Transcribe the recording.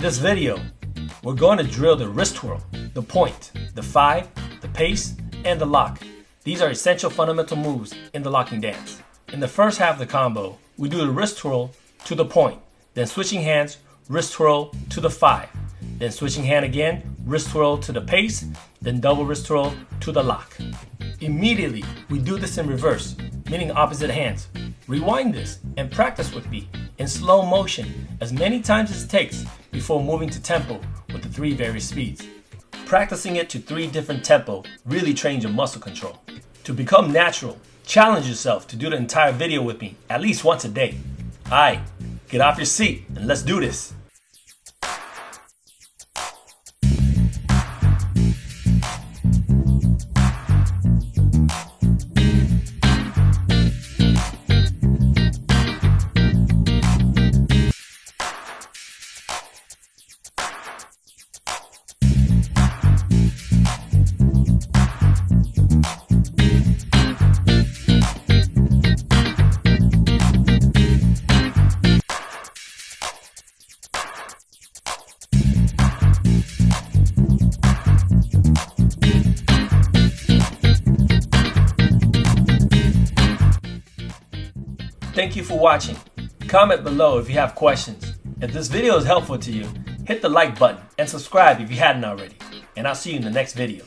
this video, we're going to drill the wrist twirl, the point, the 5, the pace, and the lock. These are essential fundamental moves in the locking dance. In the first half of the combo, we do the wrist twirl to the point, then switching hands, wrist twirl to the 5, then switching hand again, wrist twirl to the pace, then double wrist twirl to the lock. Immediately, we do this in reverse, meaning opposite hands. Rewind this and practice with me in slow motion as many times as it takes before moving to tempo with the 3 various speeds. Practicing it to 3 different tempo really trains your muscle control. To become natural, challenge yourself to do the entire video with me at least once a day. Alright, get off your seat and let's do this. Thank you for watching. Comment below if you have questions. If this video is helpful to you, hit the like button and subscribe if you hadn't already. And I'll see you in the next video.